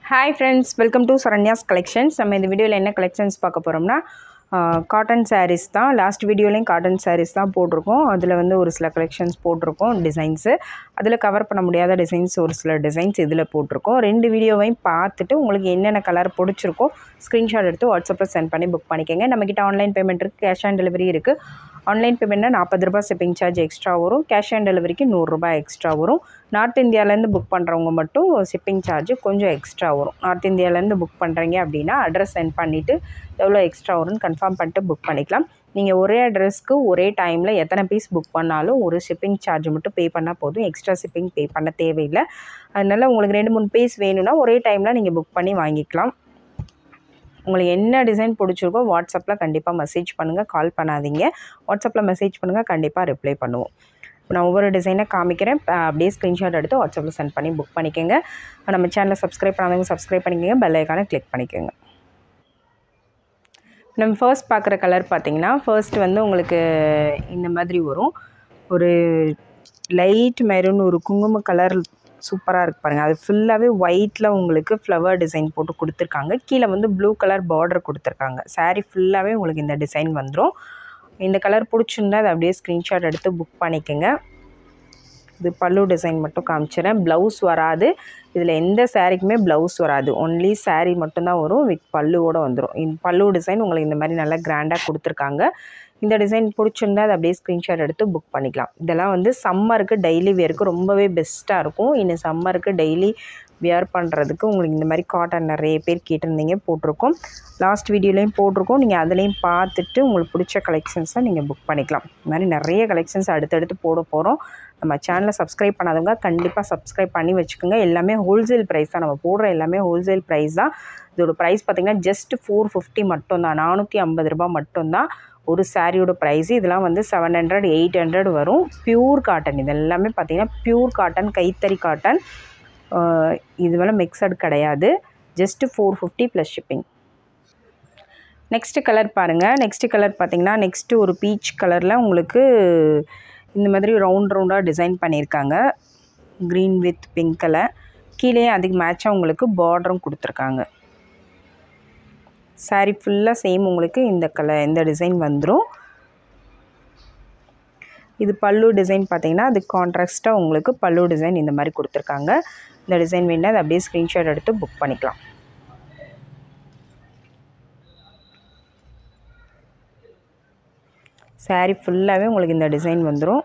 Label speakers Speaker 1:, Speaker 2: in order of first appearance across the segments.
Speaker 1: Hi friends, welcome to Saranya's Collections. நம்ம இந்த வீடியோவில் என்ன கலெக்ஷன்ஸ் பார்க்க போகிறோம்னா காட்டன் சாரீஸ் தான். லாஸ்ட் வீடியோலையும் காட்டன் சாரீஸ் தான் போட்டிருக்கோம். அதில் வந்து ஒரு சில கலெக்ஷன்ஸ் போட்டிருக்கோம் டிசைன்ஸு. அதில் கவர் பண்ண முடியாத டிசைன்ஸ் ஒரு சில டிசைன்ஸ் இதில் போட்டிருக்கோம். ரெண்டு வீடியோவையும் பார்த்துட்டு உங்களுக்கு என்னென்ன கலர் பிடிச்சிருக்கோ ஸ்க்ரீன்ஷாட் எடுத்து வாட்ஸ்அப்பில் சென்ட் பண்ணி புக் பண்ணிக்கோங்க. நம்மக்கிட்ட ஆன்லைன் பேமெண்ட் இருக்குது, கேஷ் ஆன் டெலிவரி இருக்குது. ஆன்லைன் பேமெண்ட்னா 40 ரூபாய் ஷிப்பிங் சார்ஜ் எக்ஸ்ட்ரா வரும். கேஷ் ஆன் டெலிவரிக்கு 100 ரூபாய் எக்ஸ்ட்ரா வரும். நார்த் இந்தியாவிலேருந்து புக் பண்ணுறவங்க மட்டும் ஷிப்பிங் சார்ஜ் கொஞ்சம் எக்ஸ்ட்ரா வரும். நார்த் இந்தியாவிலேருந்து புக் பண்ணுறீங்க அப்படின்னா அட்ரஸ் சென்ட் பண்ணிவிட்டு எவ்வளோ எக்ஸ்ட்ரா வரும்னு கன்ஃபார்ம் பண்ணிட்டு புக் பண்ணிக்கலாம். நீங்கள் ஒரே அட்ரஸ்க்கு ஒரே டைமில் எத்தனை பீஸ் புக் பண்ணாலும் ஒரு ஷிப்பிங் சார்ஜ் மட்டும் பே பண்ணால் போதும். எக்ஸ்ட்ரா ஷிப்பிங் பே பண்ண தேவையில்லை. அதனால் உங்களுக்கு 2-3 பீஸ் வேணும்னா ஒரே டைமில் நீங்கள் புக் பண்ணி வாங்கிக்கலாம். உங்களுக்கு என்ன டிசைன் பிடிச்சிருக்கோ வாட்ஸ்அப்பில் கண்டிப்பாக மெசேஜ் பண்ணுங்கள், கால் பண்ணாதீங்க. வாட்ஸ்அப்பில் மெசேஜ் பண்ணுங்கள், கண்டிப்பாக ரிப்ளை பண்ணுவோம். நான் ஒவ்வொரு டிசைனை காமிக்கிறேன், அப்படியே ஸ்க்ரீன்ஷாட் எடுத்து வாட்ஸ்அப்பில் சென்ட் பண்ணி புக் பண்ணிக்கோங்க. நம்ம சேனலை சப்ஸ்கிரைப் பண்ணாதவங்க சப்ஸ்கிரைப் பண்ணிக்கோங்க, பெல் ஐக்கானை கிளிக் பண்ணிக்கோங்க. நம்ம ஃபர்ஸ்ட் பார்க்குற கலர் பார்த்திங்கன்னா ஃபர்ஸ்ட் வந்து உங்களுக்கு இந்த மாதிரி வரும். ஒரு லைட் மெரூன், ஒரு குங்கும கலர் சூப்பராக இருக்குது பாருங்கள். அது ஃபுல்லாகவே ஒயிட்டில் உங்களுக்கு ஃப்ளவர் டிசைன் போட்டு கொடுத்துருக்காங்க. கீழே வந்து ப்ளூ கலர் பார்டர் கொடுத்துருக்காங்க. சாரீ ஃபுல்லாகவே உங்களுக்கு இந்த டிசைன் வந்துடும். இந்த கலர் பிடிச்சிருந்தா அதை அப்படியே ஸ்க்ரீன்ஷாட் எடுத்து புக் பண்ணிக்கோங்க. இது பல்லு டிசைன் மட்டும் காமிச்சிடறேன். ப்ளவுஸ் வராது. இதில் எந்த சாரீக்குமே ப்ளவுஸ் வராது. ஒன்லி சாரீ மட்டும்தான் வரும், வித் பல்லுவோடு வந்துடும். இந்த பல்லு டிசைன் உங்களுக்கு இந்த மாதிரி நல்லா கிராண்டாக கொடுத்துருக்காங்க. இந்த டிசைன் பிடிச்சிருந்தா அதை அப்படியே ஸ்க்ரீன்ஷாட் எடுத்து புக் பண்ணிக்கலாம். இதெல்லாம் வந்து சம்மருக்கு டெய்லி வேருக்கு ரொம்பவே பெஸ்ட்டாக இருக்கும். இன்னும் சம்மருக்கு டெய்லி வியர் பண்ணுறதுக்கு உங்களுக்கு இந்த மாதிரி காட்டன் நிறைய பேர் கேட்டிருந்தீங்க, போட்டிருக்கோம். லாஸ்ட் வீடியோலையும் போட்டிருக்கோம். நீங்கள் அதுலேயும் பார்த்துட்டு உங்களுக்கு பிடிச்ச கலெக்ஷன்ஸை நீங்கள் புக் பண்ணிக்கலாம். இந்த மாதிரி நிறைய கலெக்ஷன்ஸ் அடுத்தடுத்து போட போகிறோம். நம்ம சேனலை சப்ஸ்கிரைப் பண்ணாதவங்க கண்டிப்பாக சப்ஸ்கிரைப் பண்ணி வச்சுக்கோங்க. எல்லாமே ஹோல்சேல் ப்ரைஸ் தான். நம்ம போடுற எல்லாமே ஹோல்சேல் ப்ரைஸ் தான். இதோட ப்ரைஸ் பார்த்திங்கன்னா ஜஸ்ட் 450 மட்டும்தான். 450 ரூபா மட்டும்தான் ஒரு சாரியோட ப்ரைஸு. இதெல்லாம் வந்து 700, 800 வரும். Pure cotton. இது எல்லாமே பார்த்திங்கன்னா ப்யூர் காட்டன், கைத்தறி காட்டன். இது வேலை மிக்சடு கிடையாது. Just 450 plus shipping. Next colour பாருங்கள். நெக்ஸ்ட்டு கலர் பார்த்திங்கன்னா நெக்ஸ்ட்டு ஒரு பீச் கலரில் உங்களுக்கு இந்த மாதிரி ரவுண்டாக டிசைன் பண்ணியிருக்காங்க. Green with pink colour. கீழே அதுக்கு மேட்சாக உங்களுக்கு பார்டரும் கொடுத்துருக்காங்க. சாரீ ஃபுல்லாக சேம் உங்களுக்கு இந்த டிசைன் வந்துடும். இது பல்லு டிசைன் பார்த்திங்கன்னா அது கான்ட்ராஸ்ட்டாக உங்களுக்கு பல்லு டிசைன் இந்த மாதிரி கொடுத்துருக்காங்க. இந்த டிசைன் வேணுன்னா அதை அப்படியே ஸ்க்ரீன்ஷாட் எடுத்து புக் பண்ணிக்கலாம். சாரீ ஃபுல்லாகவே உங்களுக்கு இந்த டிசைன் வந்துடும்.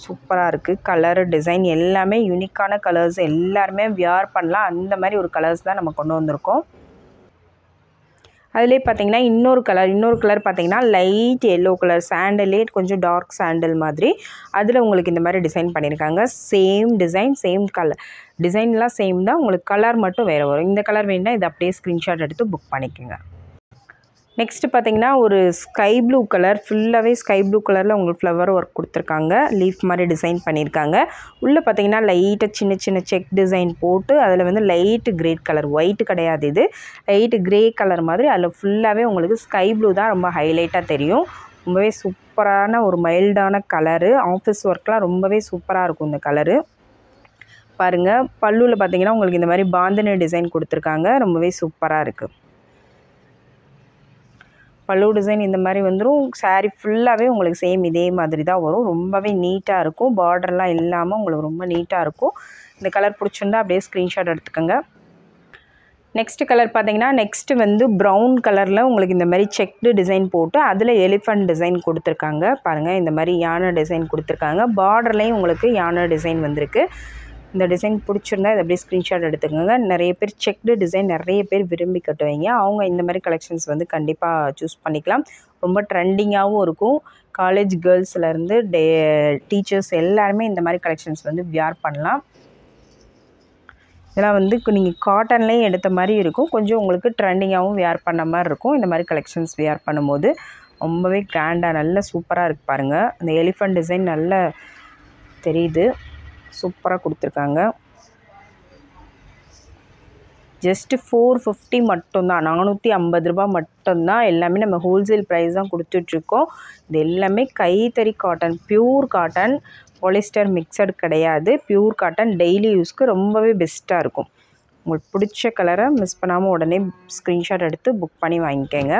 Speaker 1: சூப்பராக இருக்குது. கலரு டிசைன் எல்லாமே யூனிக்கான கலர்ஸ். எல்லாருமே வியர் பண்ணலாம். அந்த மாதிரி ஒரு கலர்ஸ் தான் நம்ம கொண்டு வந்திருக்கோம். அதிலே பார்த்திங்கன்னா இன்னொரு கலர் பார்த்திங்கன்னா லைட் எல்லோ கலர், சாண்டலே கொஞ்சம் டார்க் சாண்டல் மாதிரி. அதில் உங்களுக்கு இந்த மாதிரி டிசைன் பண்ணியிருக்காங்க. Same design, same colour. டிசைன்லாம் சேம் தான், உங்களுக்கு கலர் மட்டும் வேறு வரும். இந்த கலர் வேணுன்னா இதை அப்படியே ஸ்க்ரீன்ஷாட் எடுத்து புக் பண்ணிக்கோங்க. நெக்ஸ்ட்டு பார்த்திங்கன்னா ஒரு ஸ்கை ப்ளூ கலர். ஃபுல்லாகவே ஸ்கை ப்ளூ கலரில் உங்களுக்கு ஃப்ளவர் ஒர்க் கொடுத்துருக்காங்க. லீஃப் மாதிரி டிசைன் பண்ணியிருக்காங்க. உள்ளே பார்த்திங்கன்னா லைட்டாக சின்ன சின்ன செக் டிசைன் போட்டு அதில் வந்து லைட்டு கிரே கலர், ஒயிட் கிடையாது, இது லைட்டு கிரே கலர் மாதிரி. அதில் ஃபுல்லாகவே உங்களுக்கு ஸ்கை ப்ளூ தான் ரொம்ப ஹைலைட்டாக தெரியும். ரொம்பவே சூப்பரான ஒரு மைல்டான கலரு. ஆஃபீஸ் ஒர்க்லாம் ரொம்பவே சூப்பராக இருக்கும் இந்த கலரு. பாருங்கள், பல்லுவில் பார்த்திங்கன்னா உங்களுக்கு இந்த மாதிரி பாந்தினி டிசைன் கொடுத்துருக்காங்க. ரொம்பவே சூப்பராக இருக்குது. பல்லு டிசைன் இந்த மாதிரி வந்துடும். சாரீ ஃபுல்லாகவே உங்களுக்கு சேம் இதே மாதிரி தான் வரும். ரொம்பவே நீட்டாக இருக்கும். பார்டர்லாம் இல்லாமல் உங்களுக்கு ரொம்ப நீட்டாக இருக்கும். இந்த கலர் பிடிச்சிருந்தா அப்படியே ஸ்க்ரீன்ஷாட் எடுத்துக்கோங்க. நெக்ஸ்ட்டு கலர் பார்த்திங்கன்னா நெக்ஸ்ட்டு வந்து ப்ரௌன் கலரில் உங்களுக்கு இந்த மாதிரி செக்டு டிசைன் போட்டு அதில் எலிஃபண்ட் டிசைன் கொடுத்துருக்காங்க. பாருங்கள், இந்த மாதிரி யானை டிசைன் கொடுத்துருக்காங்க. பார்டர்லேயும் உங்களுக்கு யானை டிசைன் வந்திருக்கு. இந்த டிசைன் பிடிச்சிருந்தா இதை அப்படியே ஸ்க்ரீன்ஷாட் எடுத்துக்கோங்க. நிறைய பேர் செக்டு டிசைன் நிறைய பேர் விரும்பி கட்டுவீங்க. அவங்க இந்த மாதிரி கலெக்ஷன்ஸ் வந்து கண்டிப்பாக சூஸ் பண்ணிக்கலாம். ரொம்ப ட்ரெண்டிங்காகவும் இருக்கும். காலேஜ் கேர்ள்ஸ்லேருந்து டீச்சர்ஸ் எல்லாருமே இந்த மாதிரி கலெக்ஷன்ஸ் வந்து வியர் பண்ணலாம். இதெல்லாம் வந்து நீங்கள் காட்டன்லேயும் எடுத்த மாதிரி இருக்கும். கொஞ்சம் உங்களுக்கு ட்ரெண்டிங்காகவும் வியர் பண்ண மாதிரி இருக்கும். இந்த மாதிரி கலெக்ஷன்ஸ் வியர் பண்ணும்போது ரொம்பவே கிராண்டாக நல்ல சூப்பராக இருக்குது பாருங்கள். அந்த எலிஃபண்ட் டிசைன் நல்லா தெரியுது. சூப்பராக கொடுத்துருக்காங்க. ஜஸ்ட்டு 450 மட்டும்தான். 450 ரூபா மட்டும்தான். எல்லாமே நம்ம ஹோல்சேல் ப்ரைஸ் தான் கொடுத்துட்ருக்கோம். இது எல்லாமே கைத்தறி cotton, pure cotton, polyester mixed கிடையாது. ப்யூர் காட்டன் டெய்லி யூஸ்க்கு ரொம்பவே பெஸ்ட்டாக இருக்கும். உங்களுக்கு பிடிச்ச கலரை மிஸ் பண்ணாமல் உடனே ஸ்க்ரீன்ஷாட் எடுத்து புக் பண்ணி வாங்கிக்கோங்க.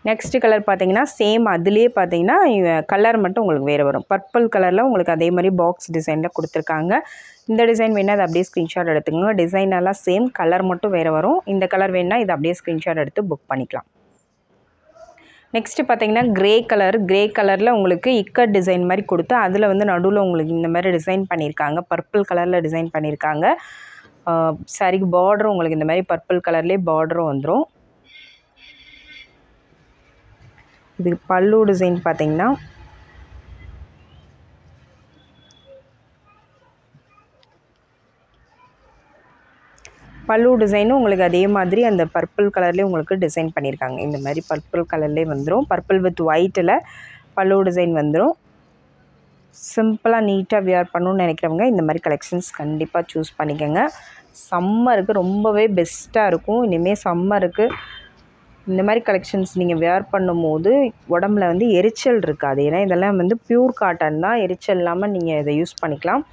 Speaker 1: நெக்ஸ்ட்டு கலர் பார்த்தீங்கன்னா சேம் அதுலேயே பார்த்தீங்கன்னா கலர் மட்டும் உங்களுக்கு வேறு வரும். பர்பிள் கலரில் உங்களுக்கு அதே மாதிரி பாக்ஸ் டிசைனில் கொடுத்துருக்காங்க. இந்த டிசைன் வேணால் அது அப்படியே ஸ்க்ரீன்ஷாட் எடுத்துக்கோங்க. டிசைன் எல்லாம் சேம், கலர் மட்டும் வேறு வரும். இந்த கலர் வேணால் இது அப்படியே ஸ்க்ரீன்ஷாட் எடுத்து புக் பண்ணிக்கலாம். நெக்ஸ்ட்டு பார்த்தீங்கன்னா க்ரே கலரில் உங்களுக்கு இக்கட் டிசைன் மாதிரி கொடுத்து அதில் வந்து நடுவில் உங்களுக்கு இந்த மாதிரி டிசைன் பண்ணியிருக்காங்க. பர்பிள் கலரில் டிசைன் பண்ணியிருக்காங்க. சாரிக்கு பார்டரும் உங்களுக்கு இந்த மாதிரி பர்பிள் கலர்லேயே பார்டரும் வந்துடும். இதுக்கு பல்லு டிசைன் பார்த்தீங்கன்னா பல்லு டிசைனும் உங்களுக்கு அதே மாதிரி அந்த பர்பிள் கலர்லேயே உங்களுக்கு டிசைன் பண்ணியிருக்காங்க. இந்த மாதிரி பர்பிள் கலர்லேயே வந்துடும். பர்பிள் வித் ஒயிட்டில் பல்லு டிசைன் வந்துடும். சிம்பிளாக நீட்டாக வியர் பண்ணணும்னு நினைக்கிறவங்க இந்த மாதிரி கலெக்ஷன்ஸ் கண்டிப்பாக சூஸ் பண்ணிக்கோங்க. சம்மருக்கு ரொம்பவே பெஸ்ட்டாக இருக்கும். இனிமேல் சம்மருக்கு இந்த மாதிரி கலெக்ஷன்ஸ் நீங்கள் வேர் பண்ணும்போது உடம்புல வந்து எரிச்சல் இருக்காது. ஏன்னா இதெல்லாம் வந்து பியூர் காட்டன் தான், எரிச்சல் இல்லாமல் நீங்கள் இதை யூஸ் பண்ணிக்கலாம்.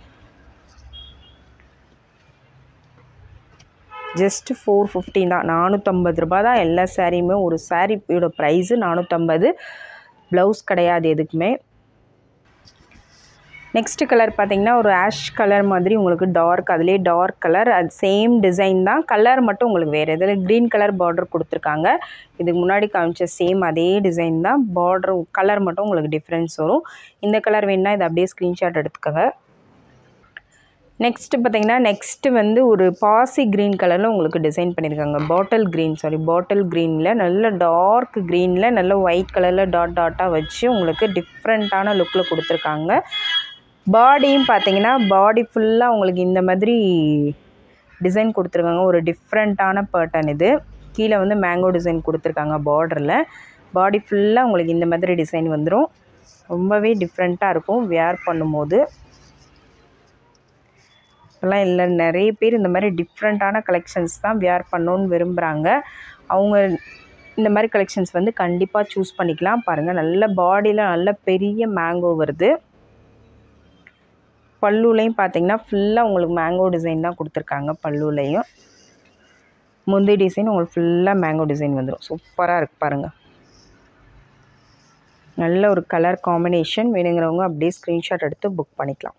Speaker 1: ஜஸ்ட் 450 தான், 450 ரூபா தான் எல்லா சாரியுமே. ஒரு சாரியோட ப்ரைஸு 450. ப்ளவுஸ் கிடையாது எதுக்குமே. நெக்ஸ்ட்டு கலர் பார்த்தீங்கன்னா ஒரு ஆஷ் கலர் மாதிரி உங்களுக்கு டார்க், அதிலே டார்க் கலர், அது சேம் டிசைன் தான், கலர் மட்டும் உங்களுக்கு வேறு. இதில் க்ரீன் கலர் பார்டர் கொடுத்துருக்காங்க. இதுக்கு முன்னாடி காமிச்ச சேம் அதே டிசைன் தான், பார்டர் கலர் மட்டும் உங்களுக்கு டிஃப்ரென்ஸ் வரும். இந்த கலர் வேணுன்னா இதை அப்படியே ஸ்க்ரீன்ஷாட் எடுத்துக்கோங்க. நெக்ஸ்ட்டு பார்த்தீங்கன்னா வந்து ஒரு பாசி க்ரீன் கலரில் உங்களுக்கு டிசைன் பண்ணியிருக்காங்க. பாட்டில் க்ரீனில் நல்ல டார்க் க்ரீனில் நல்ல ஒயிட் கலரில் டாட்டாக வச்சு உங்களுக்கு டிஃப்ரெண்ட்டான லுக்கில் கொடுத்துருக்காங்க. பாடியும் பார்த்தீங்கன்னா பாடி ஃபுல்லாக உங்களுக்கு இந்த மாதிரி டிசைன் கொடுத்துருக்காங்க. ஒரு டிஃப்ரெண்ட்டான பேட்டர்ன் இது. கீழே வந்து மேங்கோ டிசைன் கொடுத்துருக்காங்க பார்டரில். பாடி ஃபுல்லாக உங்களுக்கு இந்த மாதிரி டிசைன் வந்துடும். ரொம்பவே டிஃப்ரெண்ட்டாக இருக்கும் வேர் பண்ணும்போது. இப்போல்லாம் இல்லை, நிறைய பேர் இந்த மாதிரி டிஃப்ரெண்ட்டான கலெக்ஷன்ஸ் தான் வேர் பண்ணணுன்னு விரும்புகிறாங்க. அவங்க இந்த மாதிரி கலெக்ஷன்ஸ் வந்து கண்டிப்பாக சூஸ் பண்ணிக்கலாம். பாருங்கள், நல்ல பாடியில் நல்ல பெரிய மேங்கோ வருது. பல்லுலையும் பார்த்தீங்கன்னா ஃபுல்லாக உங்களுக்கு மேங்கோ டிசைன் தான் கொடுத்துருக்காங்க. பல்லுலையும் முந்தி டிசைன் உங்களுக்கு ஃபுல்லாக மேங்கோ டிசைன் வந்துடும். சூப்பராக இருக்குது பாருங்கள். நல்ல ஒரு கலர் காம்பினேஷன். வேணுங்கிறவங்க அப்படியே ஸ்க்ரீன்ஷாட் எடுத்து புக் பண்ணிக்கலாம்.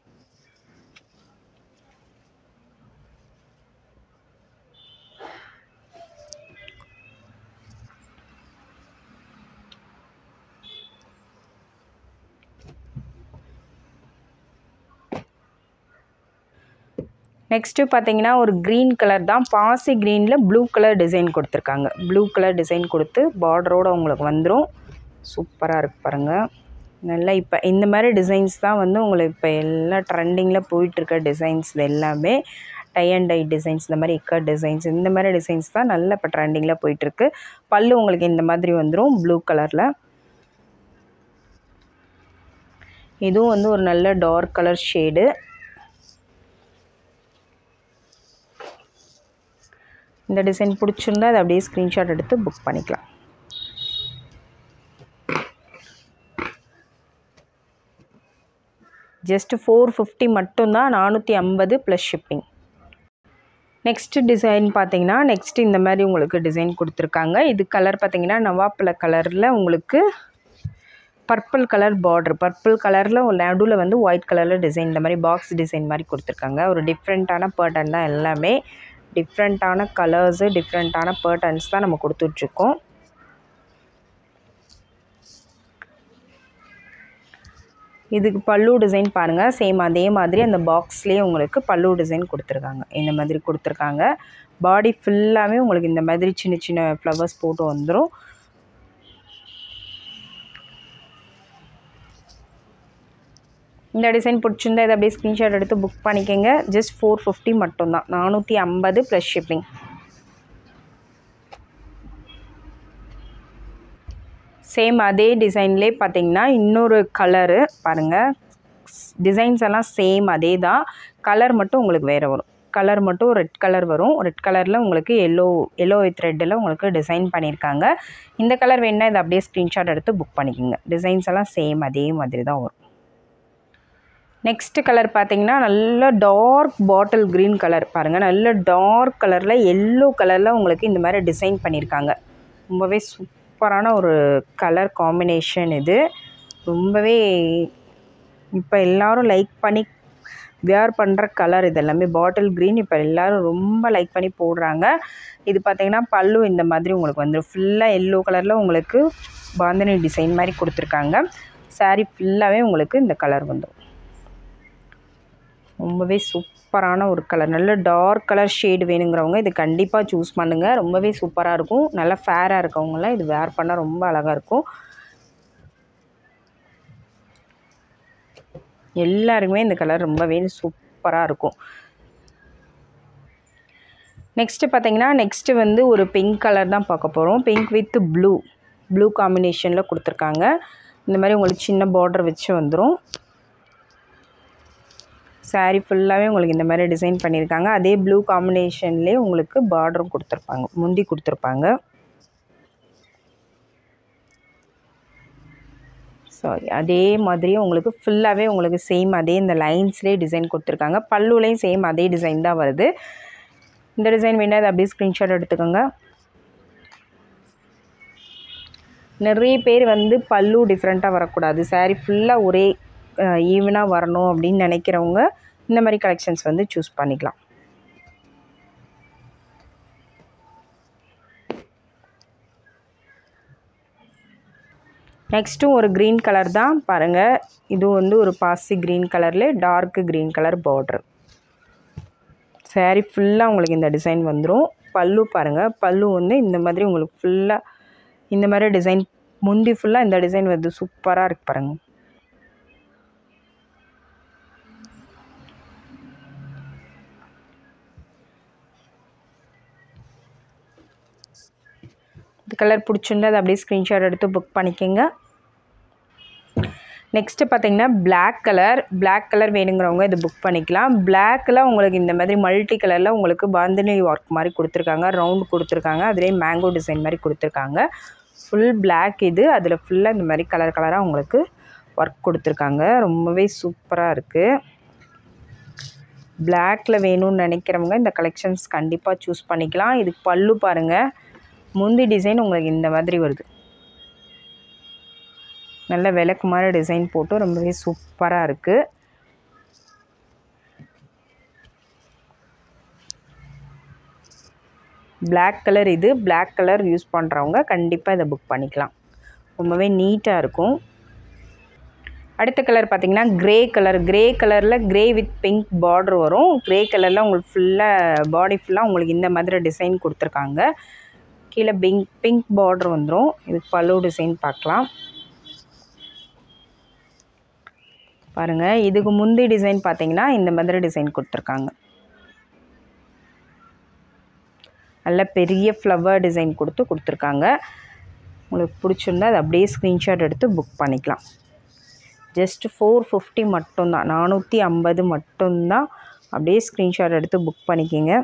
Speaker 1: நெக்ஸ்ட்டு பார்த்தீங்கன்னா ஒரு க்ரீன் கலர் தான், பாசி க்ரீனில் ப்ளூ கலர் டிசைன் கொடுத்துருக்காங்க. ப்ளூ கலர் டிசைன் கொடுத்து பார்டரோடு உங்களுக்கு வந்துடும். சூப்பராக இருக்குது பாருங்கள். நல்லா இப்போ இந்த மாதிரி டிசைன்ஸ் தான் வந்து உங்களுக்கு இப்போ எல்லாம் ட்ரெண்டிங்கில் போயிட்டுருக்க டிசைன்ஸ் எல்லாமே. டை அண்ட் டை டிசைன்ஸ், இந்த மாதிரி இக்கட் டிசைன்ஸ், இந்த மாதிரி டிசைன்ஸ் தான் நல்லா இப்போ ட்ரெண்டிங்கில் போயிட்டுருக்கு. பல்லு உங்களுக்கு இந்த மாதிரி வந்துடும் ப்ளூ கலரில். இதுவும் வந்து ஒரு நல்ல டார்க் கலர் ஷேடு. இந்த டிசைன் பிடிச்சிருந்தா அதை அப்படியே ஸ்க்ரீன்ஷாட் எடுத்து புக் பண்ணிக்கலாம். ஜஸ்ட் 450 மட்டும்தான், 450 ப்ளஸ் ஷிப்பிங். நெக்ஸ்ட்டு டிசைன் பார்த்தீங்கன்னா இந்த மாதிரி உங்களுக்கு டிசைன் கொடுத்துருக்காங்க. இது கலர் பார்த்தீங்கன்னா நவாப்பழ கலரில் உங்களுக்கு பர்பிள் கலர் பார்டர், பர்பிள் கலரில் நடுவில் வந்து ஒயிட் கலரில் டிசைன், இந்த மாதிரி பாக்ஸ் டிசைன் மாதிரி கொடுத்துருக்காங்க. ஒரு டிஃப்ரெண்ட்டான பேட்டர்ன் தான், எல்லாமே டிஃப்ரெண்ட்டான கலர்ஸு, டிஃப்ரெண்ட்டான பேட்டர்ன்ஸ் தான் நம்ம கொடுத்துட்ருக்கோம். இதுக்கு பல்லு டிசைன் பாருங்கள், சேம் அதே மாதிரி அந்த பாக்ஸ்லேயே உங்களுக்கு பல்லு டிசைன் கொடுத்துருக்காங்க. இந்த மாதிரி கொடுத்துருக்காங்க. பாடி ஃபுல்லாகவே உங்களுக்கு இந்த மாதிரி சின்ன சின்ன ஃப்ளவர்ஸ் போட்டு வந்துடும். இந்த டிசைன் பிடிச்சிருந்தா இதை அப்படியே ஸ்க்ரீன்ஷாட் எடுத்து புக் பண்ணிக்கோங்க. ஜஸ்ட் 450 மட்டும்தான், 450 ப்ளஸ் ஷிப்பிங். சேம் அதே டிசைன்லேயே பார்த்தீங்கன்னா இன்னொரு கலரு பாருங்கள். டிசைன்ஸ் எல்லாம் சேம் அதே தான், கலர் மட்டும் உங்களுக்கு வேறு வரும். கலர் மட்டும் ரெட் கலர் வரும். ரெட் கலரில் உங்களுக்கு எல்லோ வித் ரெட்டில் உங்களுக்கு டிசைன் பண்ணியிருக்காங்க. இந்த கலர் வேணுன்னா இதை அப்படியே ஸ்க்ரீன்ஷாட் எடுத்து புக் பண்ணிக்கோங்க. டிசைன்ஸ் எல்லாம் சேம் அதே மாதிரி தான் வரும். நெக்ஸ்ட் கலர் பார்த்தீங்கன்னா நல்ல டார்க் பாட்டில் க்ரீன் கலர் பாருங்கள். நல்ல டார்க் கலரில் எல்லோ கலரில் உங்களுக்கு இந்த மாதிரி டிசைன் பண்ணியிருக்காங்க. ரொம்பவே சூப்பரான ஒரு கலர் காம்பினேஷன் இது. ரொம்பவே இப்போ எல்லோரும் லைக் பண்ணி வியர் பண்ணுற கலர் இது எல்லாமே. பாட்டில் க்ரீன் இப்போ எல்லோரும் ரொம்ப லைக் பண்ணி போடுறாங்க. இது பார்த்திங்கன்னா பல்லு இந்த மாதிரி உங்களுக்கு வந்துடும். ஃபுல்லாக எல்லோ கலரில் உங்களுக்கு பாந்தினி டிசைன் மாதிரி கொடுத்துருக்காங்க. சாரீ ஃபுல்லாகவே உங்களுக்கு இந்த கலர் வந்துடும். ரொம்பவே சூப்பரான ஒரு கலர். நல்ல டார்க் கலர் ஷேடு வேணுங்கிறவங்க இது கண்டிப்பாக சூஸ் பண்ணுங்கள். ரொம்பவே சூப்பராக இருக்கும். நல்லா ஃபேராக இருக்கவங்களாம் இது வேர் பண்ணால் ரொம்ப அழகாக இருக்கும். எல்லாருக்குமே இந்த கலர் ரொம்பவே சூப்பராக இருக்கும். நெக்ஸ்ட்டு பார்த்திங்கன்னா நெக்ஸ்ட்டு வந்து ஒரு பிங்க் கலர் தான் பார்க்க போகிறோம். பிங்க் வித் ப்ளூ காம்பினேஷனில் கொடுத்துருக்காங்க. இந்த மாதிரி உங்களுக்கு சின்ன பார்டர் வச்சு வந்துடும். சாரீ ஃபுல்லாகவே உங்களுக்கு இந்த மாதிரி டிசைன் பண்ணியிருக்காங்க. அதே ப்ளூ காம்பினேஷன்லேயே உங்களுக்கு பார்டரும் கொடுத்துருப்பாங்க, முந்தி கொடுத்துருப்பாங்க. சாரி, அதே மாதிரியே உங்களுக்கு ஃபுல்லாகவே உங்களுக்கு சேம் அதே இந்த லைன்ஸ்லேயே டிசைன் கொடுத்துருக்காங்க. பல்லுலேயும் சேம் அதே டிசைன் தான் வருது. இந்த டிசைன் வேணால் அது அப்படியே ஸ்க்ரீன்ஷாட் எடுத்துக்கோங்க. நிறைய பேர் வந்து பல்லு டிஃப்ரெண்ட்டாக வரக்கூடாது, சாரீ ஃபுல்லாக ஒரே ஈவனாக வரணும் அப்படின்னு நினைக்கிறவங்க இந்த மாதிரி கலெக்ஷன்ஸ் வந்து சூஸ் பண்ணிக்கலாம். நெக்ஸ்ட்டும் ஒரு க்ரீன் கலர் தான் பாருங்கள். இது வந்து ஒரு பாசி க்ரீன் கலரில் dark green colour border. Sari ஃபுல்லாக உங்களுக்கு இந்த டிசைன் வந்துடும். பல்லு பாருங்கள். பல்லு வந்து இந்த மாதிரி உங்களுக்கு ஃபுல்லாக இந்த மாதிரி டிசைன், முந்தி ஃபுல்லாக இந்த டிசைன் வந்து சூப்பராக இருக்குது பாருங்கள். இந்த கலர் பிடிச்சிருந்தா அதை அப்படியே ஸ்க்ரீன்ஷாட் எடுத்து புக் பண்ணிக்கோங்க. நெக்ஸ்ட்டு பார்த்திங்கன்னா பிளாக் கலர் வேணுங்கிறவங்க இது புக் பண்ணிக்கலாம். பிளாக்கில் உங்களுக்கு இந்த மாதிரி மல்டி கலரில் உங்களுக்கு பாந்தினி ஒர்க் மாதிரி கொடுத்துருக்காங்க, ரவுண்ட் கொடுத்துருக்காங்க. அதிலே மேங்கோ டிசைன் மாதிரி கொடுத்துருக்காங்க. ஃபுல் பிளாக் இது. அதில் ஃபுல்லாக இந்த மாதிரி கலராக உங்களுக்கு ஒர்க் கொடுத்துருக்காங்க. ரொம்பவே சூப்பராக இருக்குது. பிளாக்கில் வேணும்னு நினைக்கிறவங்க இந்த கலெக்ஷன்ஸ் கண்டிப்பாக சூஸ் பண்ணிக்கலாம். இதுக்கு பல்லு பாருங்கள். முந்தி டிசைன் உங்களுக்கு இந்த மாதிரி வருது. நல்ல விளக்கு மாதிரி டிசைன் போட்டு ரொம்பவே சூப்பராக இருக்குது. பிளாக் கலர் இது. பிளாக் கலர் யூஸ் பண்ணுறவங்க கண்டிப்பாக இதை புக் பண்ணிக்கலாம். ரொம்பவே நீட்டாக இருக்கும். அடுத்த கலர் பார்த்திங்கன்னா க்ரே கலரில் க்ரே வித் பிங்க் பார்டர் வரும். க்ரே கலரில் உங்களுக்கு ஃபுல்லாக பாடி ஃபுல்லாக உங்களுக்கு இந்த மாதிரி டிசைன் கொடுத்துருக்காங்க. கீழே பிங்க் பார்டர் வந்துடும். இதுக்கு பல்லு டிசைன் பார்க்கலாம் பாருங்கள். இதுக்கு முந்தி டிசைன் பார்த்திங்கன்னா இந்த மாதிரி டிசைன் கொடுத்துருக்காங்க. நல்ல பெரிய ஃப்ளவர் டிசைன் கொடுத்துருக்காங்க. உங்களுக்கு பிடிச்சிருந்தா அது அப்படியே ஸ்க்ரீன்ஷாட் எடுத்து புக் பண்ணிக்கலாம். ஜஸ்ட் 450 மட்டும்தான், 450 மட்டும்தான். அப்படியே ஸ்க்ரீன்ஷாட் எடுத்து புக் பண்ணிக்கோங்க.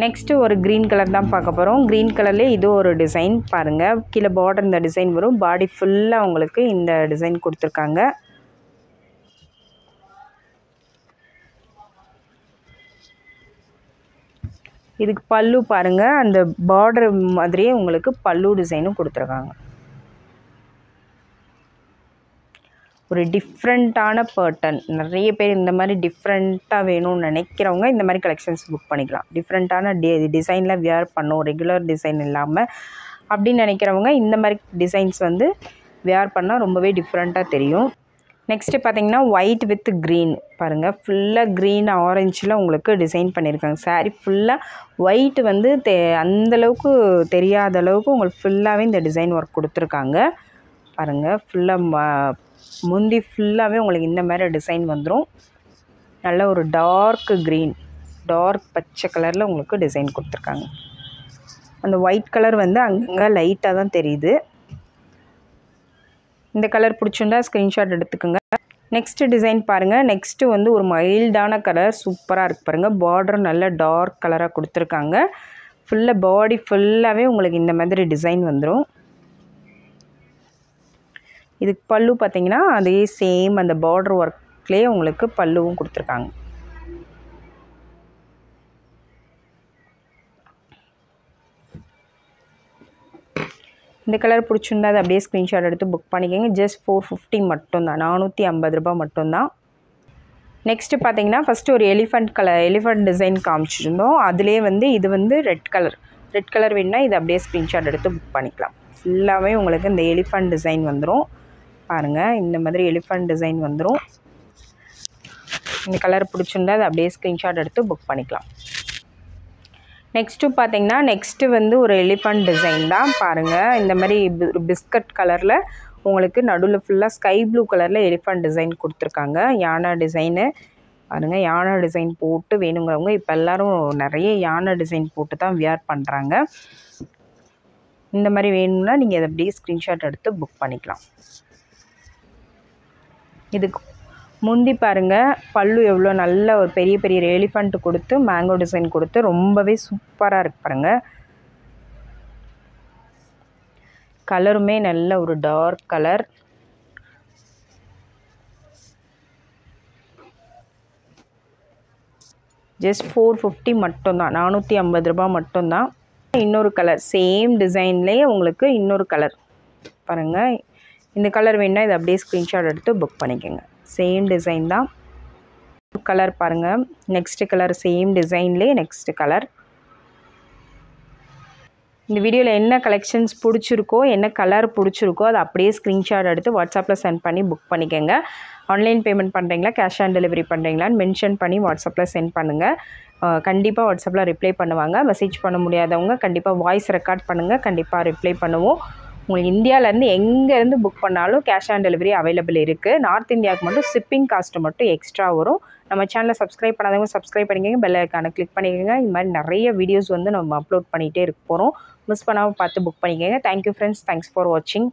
Speaker 1: நெக்ஸ்ட்டு ஒரு க்ரீன் கலர் தான் பார்க்க போகிறோம். க்ரீன் கலர்லேயே இது ஒரு டிசைன் பாருங்கள். கீழே பார்டர் இந்த டிசைன் வரும். பாடி ஃபுல்லாக உங்களுக்கு இந்த டிசைன் கொடுத்துருக்காங்க. இதுக்கு பல்லு பாருங்கள். அந்த பார்டர் மாதிரியே உங்களுக்கு பல்லு டிசைனும் கொடுத்துருக்காங்க. ஒரு டிஃப்ரெண்ட்டான பேட்டர்ன். நிறைய பேர் இந்த மாதிரி டிஃப்ரெண்ட்டாக வேணும்னு நினைக்கிறவங்க இந்த மாதிரி கலெக்ஷன்ஸ் புக் பண்ணிக்கலாம். டிஃப்ரெண்ட்டான டிசைனில் வியர் பண்ணும், ரெகுலர் டிசைன் இல்லாமல் அப்படின்னு நினைக்கிறவங்க இந்த மாதிரி டிசைன்ஸ் வந்து வியர் பண்ணால் ரொம்பவே டிஃப்ரெண்ட்டாக தெரியும். நெக்ஸ்ட்டு பார்த்திங்கன்னா ஒயிட் வித் க்ரீன் பாருங்கள். ஃபுல்லாக க்ரீன் ஆரஞ்சில் உங்களுக்கு டிசைன் பண்ணியிருக்காங்க. சாரீ ஃபுல்லாக ஒயிட் வந்து அந்தளவுக்கு தெரியாத அளவுக்கு உங்களுக்கு ஃபுல்லாகவே இந்த டிசைன் ஒர்க் கொடுத்துருக்காங்க பாருங்கள். ஃபுல்லாக முந்தி ஃபுல்லாகவே உங்களுக்கு இந்த மாதிரி டிசைன் வந்துடும். நல்ல ஒரு டார்க் பச்சை கலரில் உங்களுக்கு டிசைன் கொடுத்துருக்காங்க. அந்த ஒயிட் கலர் வந்து அங்கங்கே லைட்டாக தான் தெரியுது. இந்த கலர் பிடிச்சிருந்தா ஸ்க்ரீன்ஷாட் எடுத்துக்கோங்க. நெக்ஸ்ட்டு டிசைன் பாருங்கள். நெக்ஸ்ட்டு வந்து ஒரு மைல்டான கலர் சூப்பராக இருக்குது பாருங்கள். பார்டர் நல்ல டார்க் கலராக கொடுத்துருக்காங்க. ஃபுல்லாக பாடி ஃபுல்லாகவே உங்களுக்கு இந்த மாதிரி டிசைன் வந்துடும். இதுக்கு பல்லு பார்த்தீங்கன்னா அதே சேம் அந்த பார்டர் ஒர்க்லேயே உங்களுக்கு பல்லுவும் கொடுத்துருக்காங்க. இந்த கலர் பிடிச்சிருந்தா அதை அப்படியே ஸ்க்ரீன்ஷாட் எடுத்து புக் பண்ணிக்கோங்க. ஜஸ்ட் 450 மட்டும்தான், 450 ரூபா மட்டும்தான். நெக்ஸ்ட்டு பார்த்தீங்கன்னா ஃபஸ்ட்டு ஒரு எலிஃபண்ட் டிசைன் காமிச்சிருந்தோம். அதிலே வந்து இது வந்து ரெட் கலர் வேணுன்னா இது அப்படியே ஸ்க்ரீன்ஷாட் எடுத்து புக் பண்ணிக்கலாம். ஃபுல்லாகவே உங்களுக்கு இந்த எலிஃபண்ட் டிசைன் வந்துடும். பாருங்கள், இந்த மாதிரி எலிஃபண்ட் டிசைன் வந்துடும். இந்த கலர் பிடிச்சிருந்தா அதை அப்படியே ஸ்க்ரீன்ஷாட் எடுத்து புக் பண்ணிக்கலாம். நெக்ஸ்ட்டு பார்த்தீங்கன்னா நெக்ஸ்ட்டு வந்து ஒரு எலிஃபண்ட் டிசைன் தான். பாருங்கள், இந்த மாதிரி பிஸ்கட் கலரில் உங்களுக்கு நடுவில் ஃபுல்லாக ஸ்கை ப்ளூ கலரில் எலிஃபண்ட் டிசைன் கொடுத்துருக்காங்க. யானை டிசைனு பாருங்கள், யானை டிசைன் போட்டு வேணுங்கிறவங்க இப்போ எல்லோரும் நிறைய யானை டிசைன் போட்டு தான் வியர் பண்ணுறாங்க. இந்த மாதிரி வேணும்னா நீங்கள் இதை அப்படியே ஸ்க்ரீன்ஷாட் எடுத்து புக் பண்ணிக்கலாம். இதுக்கு முந்தி பாருங்கள், பல்லு எவ்வளோ நல்ல ஒரு பெரிய பெரிய எலிஃபண்ட் கொடுத்து மேங்கோ டிசைன் கொடுத்து ரொம்பவே சூப்பராக இருக்கு பாருங்கள். கலருமே நல்ல ஒரு டார்க் கலர். ஜஸ்ட் 450 மட்டும்தான், 450 ரூபா மட்டும்தான். இன்னொரு கலர் சேம் டிசைன்லேயே உங்களுக்கு இன்னொரு கலர் பாருங்கள். இந்த கலர் வேணுன்னா இதை அப்படியே ஸ்க்ரீன்ஷாட் எடுத்து புக் பண்ணிக்கோங்க. சேம் டிசைன் தான். கலர் பாருங்கள், நெக்ஸ்ட்டு கலர் சேம் டிசைன்லேயே நெக்ஸ்ட்டு கலர். இந்த வீடியோவில் என்ன கலெக்ஷன்ஸ் பிடிச்சிருக்கோ, என்ன கலர் பிடிச்சிருக்கோ அதை அப்படியே ஸ்க்ரீன்ஷாட் எடுத்து வாட்ஸ்அப்பில் சென்ட் பண்ணி புக் பண்ணிக்கோங்க. ஆன்லைன் பேமெண்ட் பண்ணுறீங்களா, கேஷ் ஆன் டெலிவரி பண்ணுறீங்களான்னு மென்ஷன் பண்ணி வாட்ஸ்அப்பில் சென்ட் பண்ணுங்கள். கண்டிப்பாக வாட்ஸ்அப்பில் ரிப்ளை பண்ணுவாங்க. மெசேஜ் பண்ண முடியாதவங்க கண்டிப்பாக வாய்ஸ் ரெக்கார்ட் பண்ணுங்கள், கண்டிப்பாக ரிப்ளை பண்ணுவோம். உங்களுக்கு இந்தியாவிலேருந்து எங்கேருந்து புக் பண்ணாலும் கேஷ் ஆன் டெலிவரி அவைலபிள் இருக்குது. நார்த் இந்தியாவுக்கு மட்டும் ஷிப்பிங் காஸ்ட்டு மட்டும் எக்ஸ்ட்ரா வரும். நம்ம சேனலை சப்ஸ்கிரைப் பண்ணாதவங்க சப்ஸ்கிரைப் பண்ணிக்கோங்க, பெல் ஐக்கானை கிளிக் பண்ணிக்கோங்க. இந்த மாதிரி நிறைய வீடியோஸ் வந்து நம்ம அப்லோட் பண்ணிகிட்டே இருக்க போகிறோம். மிஸ் பண்ணாமல் பார்த்து புக் பண்ணிக்கோங்க. தேங்க்யூ ஃப்ரெண்ட்ஸ், தேங்க்ஸ் ஃபார் வாட்சிங்.